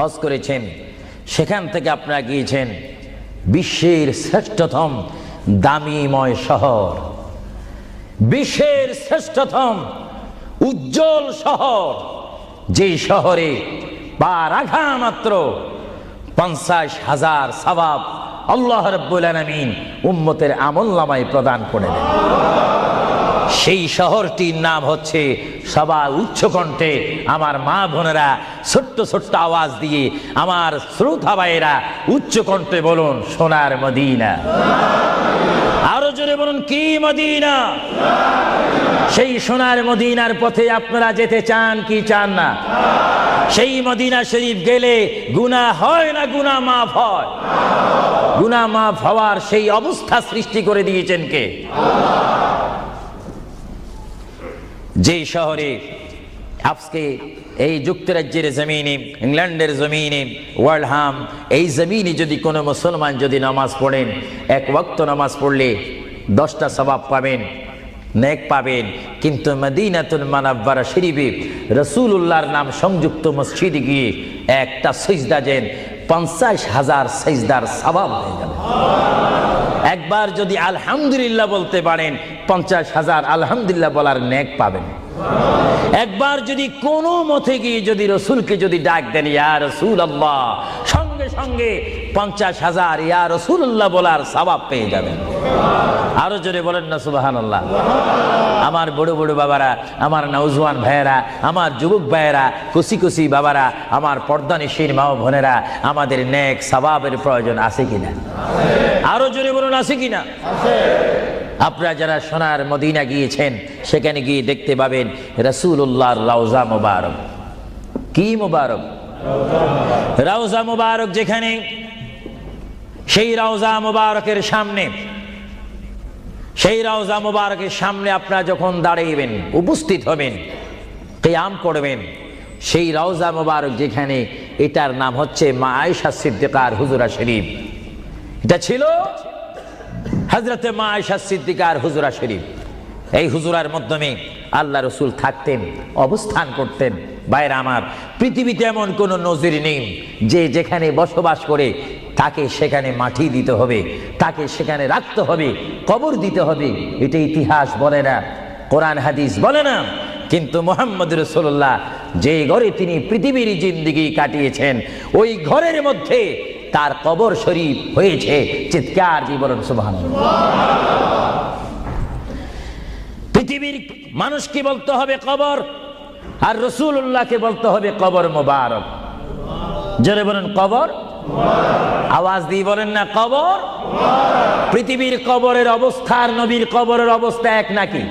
হজ করেছেন, সেখান থেকে আপনারা গিয়েছেন বিশ্বের শ্রেষ্ঠতম দামিময় শহর, বিশ্বের শ্রেষ্ঠতম উজ্জ্বল শহর, যে শহরে পা রাখা মাত্র 50,000 সওয়াব আল্লাহ রাব্বুল আলামিন উম্মতের আমলনামায় প্রদান করে দেন। সেই শহরটির নাম হচ্ছে, সবাই উচ্চ কণ্ঠে আমার মা বোনেরা ছোট্ট ছোট্ট আওয়াজ দিয়ে, আমার শ্রোতা ভাইয়েরা উচ্চ কণ্ঠে বলুন, সোনার মদিনা। আরো জোরে বলুন, কি মদিনা? সেই সোনার মদিনার পথে আপনারা যেতে চান কি চান না? সেই মদিনা শরীফ গেলে গুনাহ হয় না গুনাহ মাফ হয়? গুনাহ মাফ হওয়ার সেই অবস্থা সৃষ্টি করে দিয়েছেন কে? যে শহরে আজকে এই যুক্তরাজ্যের জমিনে, ইংল্যান্ডের জমিনে, ওয়ার্ল্ডহাম এই জমিনে যদি কোনো মুসলমান যদি নামাজ পড়েন, এক ওয়াক্ত নামাজ পড়লে 10টা সওয়াব পাবেন, নেক পাবেন। কিন্তু মদিনাতুল মুনাওয়ারা শরীফে রাসূলুল্লাহর নাম সংযুক্ত মসজিদে গিয়ে একটা সিজদা দেন, 50,000 সিজদার সওয়াব হয়ে যাবে। একবার যদি আলহামদুলিল্লাহ বলতে পারেন, 50,000 আলহামদুলিল্লাহ বলার নেক পাবেন। একবার যদি কোনো মতে গিয়ে যদি রসুলকে যদি ডাক দেন, ইয়া রাসূলুল্লাহ, সঙ্গে সঙ্গে 50,000 ইয়া রাসূলুল্লাহ বলার সওয়াব পেয়ে যাবেন। আরো জোরে বলেন না সুবহানাল্লাহ। আমার বড় বড় বাবারা, আমার নওজওয়ান ভাইয়েরা, আমার যুবক ভাইয়েরা, কুসি কুসি বাবারা, আমার পর্দানিশীন মা ও বোনেরা, আমাদের নেক সওয়াবের প্রয়োজন আছে কিনা? আরো জোরে বলুন, আছে কিনা? আপনারা যারা সোনার মদিনা গিয়েছেন, সেখানে গিয়ে দেখতে পাবেন রাসূলুল্লাহর রওজা মুবারক। কি মুবারক? রওজা মুবারক। যেখানে সেই রওজা মুবারকের সামনে, সেই রওজা মুবারকের সামনে আপনারা যখন দাঁড়াইবেন, উপস্থিত হবেন, কিয়াম করবেন, সেই রওজা মুবারক যেখানে, এটার নাম হচ্ছে মা আয়েশা সিদ্দিকার হুজুরা শরীফ। এটা ছিল হযরতে মা আয়েশা সিদ্দিকার হুজুরা শরীফ। এই হুজুরার মাধ্যমে আল্লাহ রসুল থাকতেন, অবস্থান করতেন। ভাইরা আমার, পৃথিবীতে এমন কোন নজির নেই যে যেখানে বসবাস করে তাকে সেখানে মাটি দিতে হবে, তাকে সেখানে রাখতে হবে, কবর দিতে হবে। এটা ইতিহাস বলে না, কোরআন হাদিস বলে না। কিন্তু মুহাম্মদ রাসূলুল্লাহ যে ঘরে তিনি পৃথিবীর জিন্দেগি কাটিয়েছেন, ওই ঘরের মধ্যে তার কবর শরীফ হয়েছে। চিৎকার দিয়ে বলেন সুবহানাল্লাহ। পৃথিবীর মানুষকে বলতে হবে কবর, আর রাসূলুল্লাহকে বলতে হবে কবর মুবারক। জোরে বলেন কবর, আওয়াজ দিয়ে বলেন না কবর। পৃথিবীর কবরের অবস্থা আর নবীর কবরের অবস্থা এক নাকি?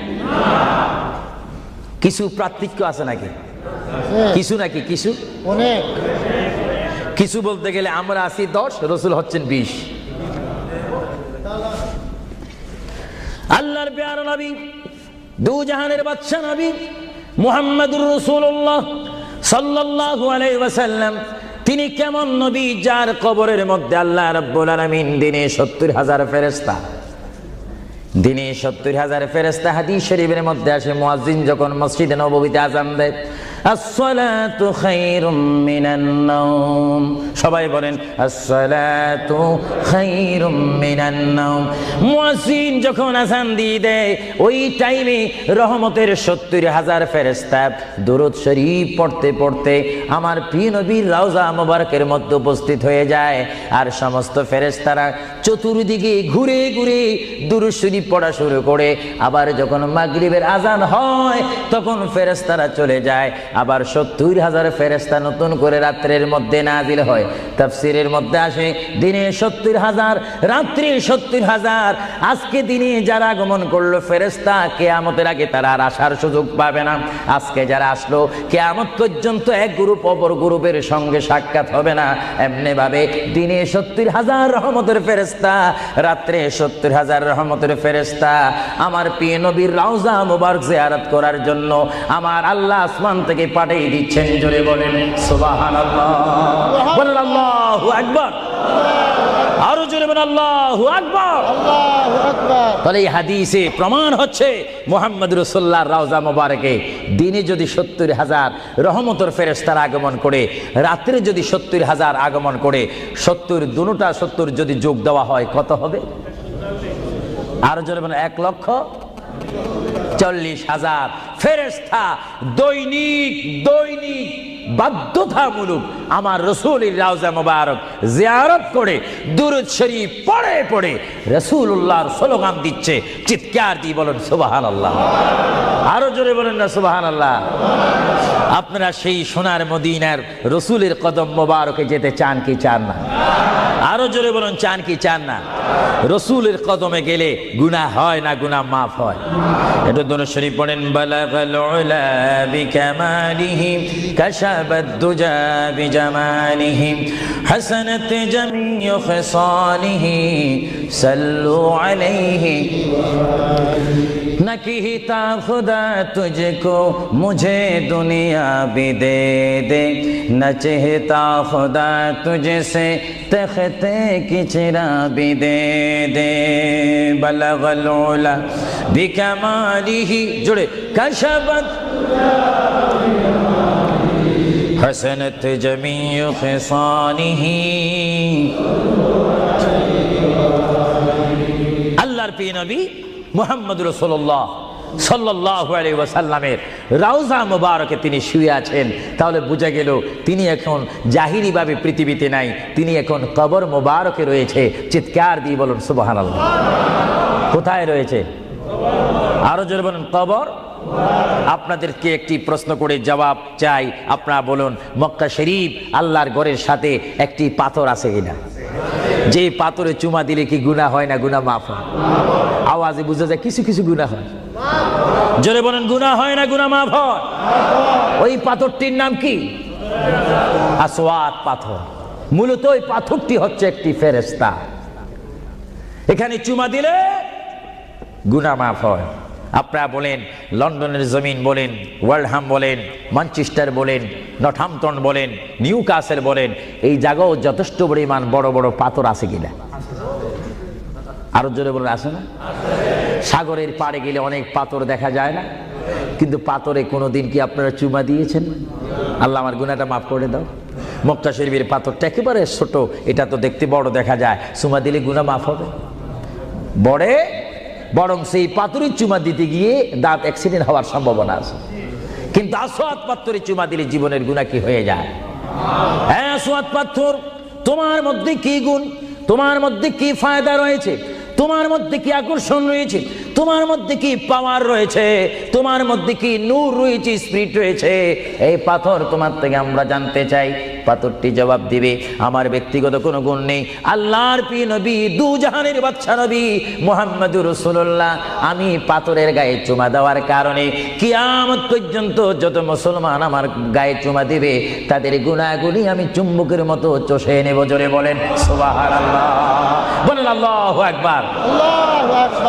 কিছু পার্থক্য আছে নাকি? কিছু নাকি? কিছু অনেক। কিছু বলতে গেলে আমরা আছি 10, রসুল হচ্ছেন 20। আল্লাহর প্যারা নবী, দু জাহানের বাদশা নবী মুহাম্মদুর রাসূলুল্লাহ সাল্লাল্লাহু আলাইহি ওয়াসাল্লাম, তিনি কেমন নবী যার কবরের মধ্যে আল্লাহ রাব্বুল আলামিন দিনে 70,000 ফেরেশতা, দিনে 70,000 ফেরেশতা। হাদিস শরীফের মধ্যে আসে, মুয়াজ্জিন যখন মসজিদে নববীতে আযান দেয়, আসসালাতু খায়রুম মিনান নাওম, সবাই বলেন আসসালাতু খায়রুম মিনান নাওম। মুয়াজ্জিন যখন আযান দিয়ে দেয়, ওই টাইমে রহমতের 70,000 ফেরেশতা দুরূদ শরীফ পড়তে পড়তে আমার প্রিয় নবীর রওজা মুবারকের মধ্যে উপস্থিত হয়ে যায়। আর সমস্ত ফেরেশতারা চতুর্দিকে ঘুরে ঘুরে দুরূদ শরীফ পড়া শুরু করে। আবার যখন মাগরিবের আযান হয়, তখন ফেরেশতারা চলে যায়। আবার 70,000 ফেরেশতা নতুন করে রাত্রের মধ্যে নাজিল হয়। তাফসীরের মধ্যে আসে, দিনে 70,000, রাত্রে 70,000। আজকে দিনে যারা আগমন করলো ফেরেশতা, কিয়ামতের আগে তারা আর আসার সুযোগ পাবে না। আজকে যারা আসলো, কিয়ামত পর্যন্ত এক গ্রুপ অপর গ্রুপের সঙ্গে সাক্ষাৎ হবে না। এমনি ভাবে দিনে 70,000 রহমতের ফেরেশতা, রাত্রে 70,000 রহমতের ফেরেশতা আমার প্রিয় নবীর রওজা মুবারক জিয়ারত করার জন্য আমার আল্লাহ আসমান থেকে পাঠিয়ে দিচ্ছেন। জোরে বলেন সুবহানাল্লাহ, বলেন আল্লাহু আকবার। আরো জোরে বলেন আল্লাহু আকবার। আল্লাহু আকবার। তাহলে এই হাদিসে প্রমাণ হচ্ছে মুহাম্মদ রাসূলুল্লাহর রওজা মোবারকে দিনে যদি 70,000 রহমতের ফেরেশতারা আগমন করে, রাত্রে যদি 70,000 আগমন করে, 70 দুটোটা 70 যদি যোগ দেওয়া হয় কত হবে? আরো জোরে বলেন 1,40,000 ফেরেশতা দৈনিক বাধ্যতামূলক আমার রাসূলের রওজা মোবারক জিয়ারত করে দুরূদ শরীফ পড়ে পড়ে রাসূলুল্লাহর স্লোগান দিচ্ছে। চিৎকার দিয়ে বলেন সুবহানাল্লাহ। আরো জোরে বলেন না সুবহানাল্লাহ। আপনারা সেই সোনার মদিনার রাসূলের কদম মোবারকে যেতে চান কি চান না? আরো জোরে বলেন চান কি চান না? রাসূলের কদমে গেলে গুনাহ হয় না, গুনাহ মাফ হয়। এটা দুরূদ শরীফ পড়েন। বালাগাল উলা বিকামালিহি কাশাবাদ দুজা বিজামালিহি হাসানাত জামিউ খিসালিহি সাল্লু আলাইহি नकीता खुदा तुझको मुझे दुनिया भी दे दे, न चाहता खुदा तुझसे तख्ते की चिरा भी दे दे। बलगल उला बिकमालिही जुड़े कशबत हसनत जमीउ खिसालिही। अल्लाहर प्रिय नबी মুহাম্মদ রাসূলুল্লাহ সাল্লাল্লাহু আলাইহি ওয়াসাল্লামের রওজা মুবারকে তিনি শুয়ে আছেন। তাহলে বোঝা গেল তিনি এখন জাহিরি ভাবে পৃথিবীতে নাই, তিনি এখন কবর মুবারকে রয়েছে। চিৎকার দিয়ে বলুন সুবহানাল্লাহ। কোথায় রয়েছে? আরো জোরে বলুন কবর। আপনাদেরকে একটি প্রশ্ন করে জবাব চাই, আপনারা বলুন মক্কা শরীফ আল্লাহর ঘরের সাথে একটি পাথর আছে কিনা? যে পাথরে চুমা দিলে কি গুনাহ হয় না গুনাহ মাফ হয়? আওয়াজে বোঝা যায় কিছু কিছু গুনাহ হয়। জোরে বলেন গুনাহ হয় না গুনাহ মাফ হয়? ওই পাথরটির নাম কি? আসওয়াদ পাথর। মূলত ওই পাথরটি হচ্ছে একটি ফেরেশতা। এখানে চুমা দিলে গুনাহ মাফ হয়। আপনারা বলেন লন্ডনের জমিন বলেন, ওয়ালহাম বলেন, ম্যানচেস্টার বলেন, নর্থহ্যাম্পটন বলেন, নিউক্যাসল বলেন, এই জায়গাও যথেষ্ট পরিমাণ বড় বড় পাথর আছে কিনা? আরো জোরে বলেন আছে না? সাগরের পাড়ে গেলে অনেক পাথর দেখা যায় না? কিন্তু পাথরে কোনোদিন কি আপনারা চুমা দিয়েছেন? আল্লাহ আমার গুনাহটা মাফ করে দাও। মক্কা শরীফের পাথরটা একেবারে ছোট, এটা তো দেখতে বড় দেখা যায়, চুমা দিলে গুনাহ মাফ হবে? বরং সেই পাথরের চুমা দিতে গিয়ে দাঁত অ্যাক্সিডেন্ট হওয়ার সম্ভাবনা আছে। কিন্তু আসওয়াদ পাথরের চুমা দিলে জীবনের গুনাহ কি হয়ে যায়? হ্যাঁ আসওয়াদ পাথর, তোমার মধ্যে কি গুণ, তোমার মধ্যে কি ফায়দা রয়েছে, তোমার মধ্যে কি আকর্ষণ রয়েছে, তোমার মধ্যে কি পাওয়ার রয়েছে, তোমার মধ্যে কি নূর রয়েছে, স্পিরিট রয়েছে, এই পাথর তোমার থেকে আমরা জানতে চাই। পাথরটি জবাব দিবে আমার ব্যক্তিগত কোনো গুণ নেই, আল্লাহর প্রিয় নবী দু জাহানের বাদশা নবী মুহাম্মদুর রাসূলুল্লাহ আমি পাথরের গায়ে চুমা দেওয়ার কারণে কিয়ামত পর্যন্ত যত মুসলমান আমার গায়ে চুমা দিবে তাদের গুনাহগুলি আমি চুম্বকের মতো চষে নেব। জোরে বলেন সুবহানাল্লাহ, বলেন আল্লাহু আকবার।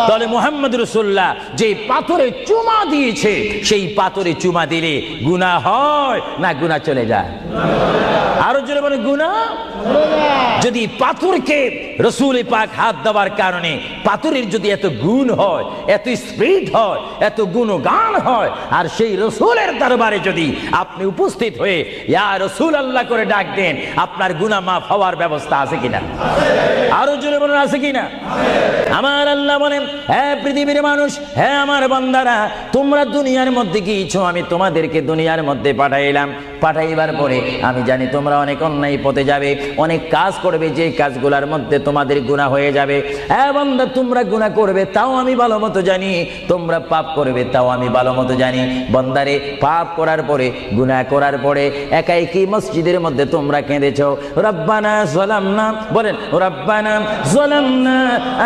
তাহলে মুহাম্মদ রাসূলুল্লাহ যে পাথরে চুমা দিয়েছে সেই পাথরে চুমা দিলে গুনাহ হয় না গুনাহ চলে যায়? আরো জোরে বলেন গুনাহ। যদি পাথরকে রাসূল পাক হাত দেওয়ার কারণে পাথরের যদি এত গুণ হয়, এত স্পিরিট হয়, এত গুণগান হয়, আর সেই রাসূলের দরবারে যদি আপনি উপস্থিত হয়ে ইয়া রাসূলুল্লাহ করে ডাক দেন, আপনার গুনাহ মাফ হওয়ার ব্যবস্থা আছে কিনা? আরো জোরে বলেন আছে কিনা? আমার আল্লাহ বলেন হ্যাঁ পৃথিবীর মানুষ, হ্যাঁ আমার বান্দারা, তোমরা দুনিয়ার মধ্যে গিয়েছো, আমি তোমাদেরকে দুনিয়ার মধ্যে পাঠাইলাম। পাঠাইবার পরে আমি জানি তোমরা অনেক অন্যায় পথে যাবে, অনেক কাজ করবে, যে কাজগুলোর মধ্যে তোমাদের গুনাহ হয়ে যাবে। হ্যাঁ বান্দা তোমরা গুনাহ করবে তাও আমি ভালো মতো জানি, তোমরা পাপ করবে তাও আমি ভালো মতো জানি। বান্দারে পাপ করার পরে গুনাহ করার পরে একাই কি মসজিদের মধ্যে তোমরা কেঁদেছো রব্বানা যালামনা, বলেন রব্বানা যালামনা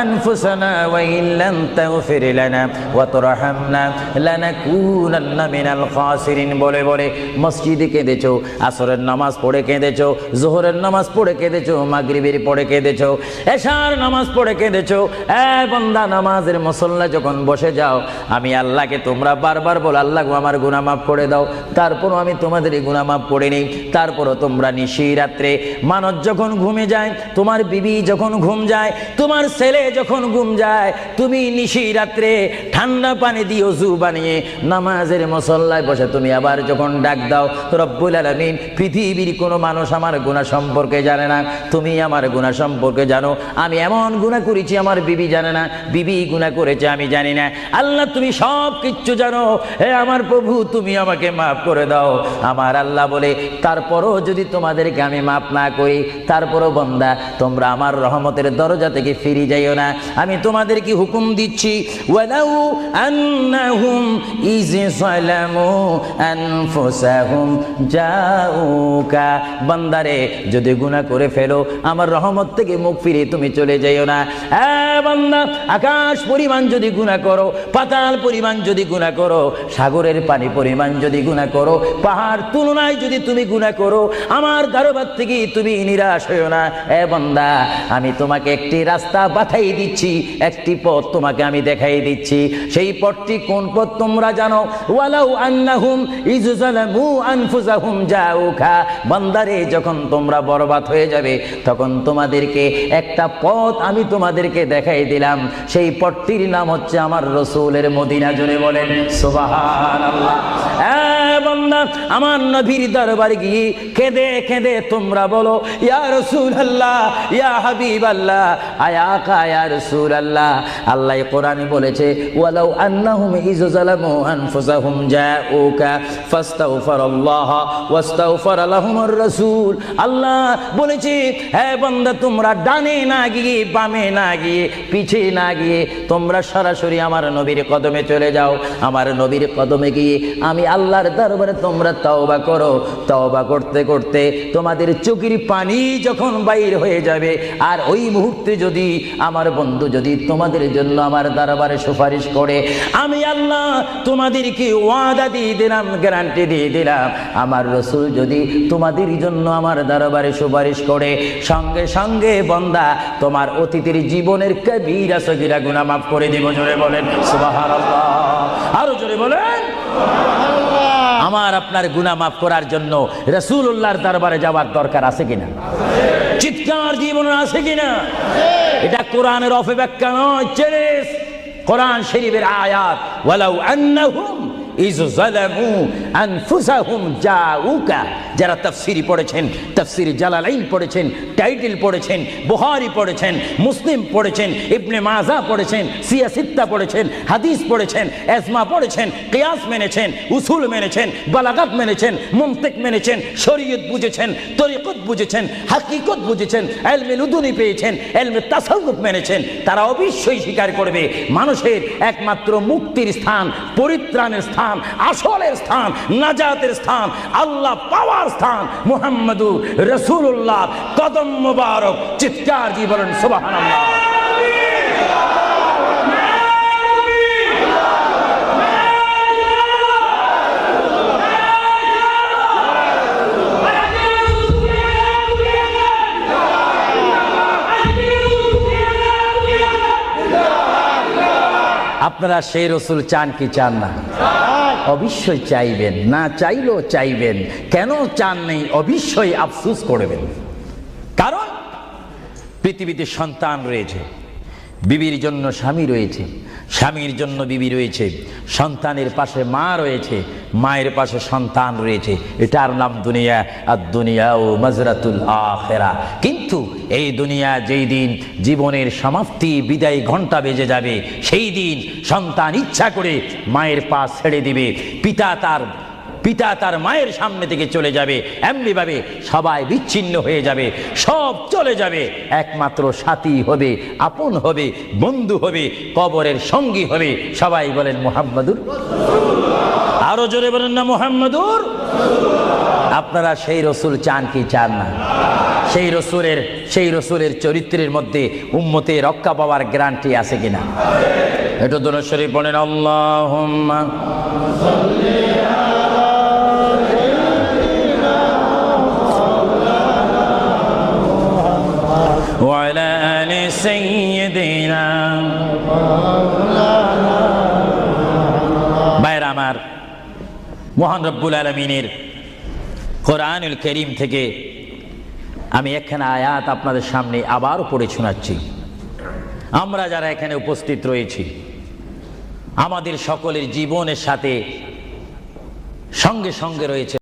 আনফুসানা ওয়া ইল্লাম তাগফির লানা ওয়া তারহামনা লানাকুনান্না মিনাল খাসিরিন বলে বলে মসজিদে কেঁদেছো, আসরের নামাজ পড়ে কেঁদেছো, যোহরের নামাজ পড়ে কেঁদেছো, মাগরিবের পড়ে কেঁদেছো, এশার নামাজ পড়ে কেঁদেছো, বান্দা নামাজের মুসল্লা যখন বসে যাও, আমি আল্লাহকে তোমরা বারবার বলো আল্লাহ আমার গুনাহ মাফ করে দাও, তারপরও আমি তোমাদের এই গুনাহ মাফ করে নেই। তারপরও তোমরা নিশি রাত্রে মানুষ যখন ঘুমে যায়, তোমার বিবি যখন ঘুম যায়, তোমার ছেলে যখন ঘুম যায়, তুমি নিশি রাত্রে ঠান্ডা পানি দিয়ে ওযু বানিয়ে নামাজের মুসল্লায় বসে তুমি আবার যখন ডাক দাও, রব্বুল আলামিন পৃথিবীর কোনো মানুষ আমার গুনাহ সম্পর্কে জানে না, তুমি আমার গুনাহ সম্পর্কে জানো। আমি এমন গুনাহ করেছি আমার বিবি জানে না, বিবি গুনাহ করেছে আমি জানি না। আল্লাহ তুমি সব কিচ্ছু জানো, হে আমার প্রভু তুমি আমাকে মাফ করে দাও। আমার আল্লাহ বলে তারপরও যদি তোমাদেরকে আমি মাফ না করি, তারপরও বান্দা তোমরা আমার রহমতের দরজা থেকে ফিরে যাইও না। আমি তোমাদেরকে হুকুম দিচ্ছি, ওয়ালাউ আন্নাহুম ইয যালামু আনফুসাহুম জাউকা, বান্দারে যদি গুনাহ করে ফেলো আমার রহমত থেকে মুখ ফিরে তুমি চলে যাইও না। বান্দা আকাশ পরিমাণ যদি গুনাহ করো, পাতাল পরিমাণ যদি গুনাহ করো, সাগরের পানি পরিমাণ যদি গুনাহ করো, পাহাড় তুলনায় যদি তুমি গুনাহ করো, আমার দরবার থেকে তুমি নিরাশ হইও না। বান্দা আমি তোমাকে একটি রাস্তা বাতাই দিচ্ছি, একটি পথ তোমাকে আমি দেখাই দিচ্ছি। সেই পথটি কোন পথ তোমরা জানো? ওয়ালাউ আন্নাহুম ইয যালামু আনফুসাহুম জাউকা, বান্দারে যখন তোমরা বরবাদ হয়ে যাবে তখন তোমাদেরকে একটা পথ আমি তোমাদেরকে দেখাই দিলাম, সেই পথটির নাম হচ্ছে আমার রাসূলের মদিনা। জোরে বলেন সুবহানাল্লাহ। বান্দা আমার নবীর দরবারে গিয়ে কেঁদে কেঁদে তোমরা বলো ইয়া রাসূলুল্লাহ, ইয়া হাবিবাল্লাহ, আয়া কা ইয়া রাসূলুল্লাহ। আল্লাহ কোরআনে বলেছে ওয়ালাউ আন্নাহুম ইয যালামু আনফুসাহুম জাউকা ফাস্তাগফিরুল্লাহ ওয়াস্তাগফার লাহুমুর রাসূল। আল্লাহ বলেছে হে বান্দা তোমরা ডানে না গিয়ে, বামে না গিয়ে, পিছে না গিয়ে তোমরা সরাসরি আমার নবীর কদমে চলে যাও। আমার নবীর কদমে গিয়ে আমি আল্লাহর দরবারে তোমরা তওবা করো। তওবা করতে করতে তোমাদের চোখের পানি যখন বাইর হয়ে যাবে, আর ওই মুহূর্তে যদি আমার বন্ধু যদি তোমাদের জন্য আমার দরবারে সুপারিশ করে, আমি আল্লাহ তোমাদেরকে ওয়াদা দিয়ে দিলাম, গ্যারান্টি দিয়ে দিলাম, আমার রাসূল যদি তোমাদের জন্য আমার দরবারে সুপারিশ করে, সঙ্গে সঙ্গে বান্দা তোমার অতীতের জীবনের কবিরা সগীরা গুনাহ মাফ করে দিব। জোরে বলেন সুবহানাল্লাহ, আরো জোরে বলেন। আমার আপনার গুনাহ মাফ করার জন্য রাসূলুল্লাহর দরবারে যাওয়ার দরকার আছে কিনা? চিৎকার জীবন আছে কিনা? এটা কোরআনের অপব্যাখ্যা নয়, চ্যালেঞ্জ, কোরআন শরীফের আয়াত। ওয়ালাউ আন্নাহুম ইয যালামু আনফুসাহুম জাউকা, যারা তাফসীর পড়েছেন, তাফসীর জালালাইন পড়েছেন, টাইটেল পড়েছেন, বুখারী পড়েছেন, মুসলিম পড়েছেন, ইবনে মাজাহ পড়েছেন, সিয়াসিত্তা পড়েছেন, হাদিস পড়েছেন, ইজমা পড়েছেন, কিয়াস মেনেছেন, উসুল মেনেছেন, বালাগাত মেনেছেন, মুনতিক মেনেছেন, শরীয়ত বুঝেছেন, তরিকত বুঝেছেন, হাকিকত বুঝেছেন, ইলমে লুদুনি পেয়েছেন, ইলমে তাসাউফ মেনেছেন, তারা অবশ্যই স্বীকার করবে মানুষের একমাত্র মুক্তির স্থান, পরিত্রাণের স্থান, আসলের স্থান, নাজাতের স্থান, আল্লাহ পাওয়ার স্থান মুহাম্মদুর রাসূলুল্লাহ কদম মুবারক। চিৎকার দিয়ে বলেন সুবহানাল্লাহ। আপনারা সেই রাসূল চান কি চান না? অবশ্যই চাইবেন, না চাইলেও চাইবেন। কেন চান নেই? অবশ্যই আফসোস করবেন। কারণ পৃথিবীতে সন্তান রয়েছে, বিবির জন্য স্বামী রয়েছে, স্বামীর জন্য বিবি রয়েছে, সন্তানের পাশে মা রয়েছে, মায়ের পাশে সন্তান রয়েছে। এটার নাম দুনিয়া। আর দুনিয়া ও মাজরাতুল আখিরা। কিন্তু এই দুনিয়া যেই দিন জীবনের সমাপ্তি, বিদায় ঘন্টা বেজে যাবে, সেই দিন সন্তান ইচ্ছা করে মায়ের পা ছেড়ে দিবে, পিতা তার মায়ের সামনে থেকে চলে যাবে, এমনিভাবে সবাই বিচ্ছিন্ন হয়ে যাবে, সব চলে যাবে। একমাত্র সাথী হবে, আপন হবে, বন্ধু হবে, কবরের সঙ্গী হবে। সবাই বলেন মুহাম্মাদুর। আরো জোরে বলেন না মুহাম্মাদুর। আপনারা সেই রাসূল চান কি চান না? সেই রাসূলের চরিত্রের মধ্যে উম্মতের রক্ষা পাওয়ার গ্যারান্টি আছে কিনা? এটা দুরূদ শরীফ পড়েন। আল্লাহুম্মা সাল্লি وعلى آل سيدنا ভাইরা আমার, মহান রব্বুল আলামিনের কোরআনুল কারীম থেকে আমি একখানা আয়াত আপনাদের সামনে আবার পড়ে শোনাচ্ছি। আমরা যারা এখানে উপস্থিত রয়েছি, আমাদের সকলের জীবনের সাথে সঙ্গে সঙ্গে রয়েছে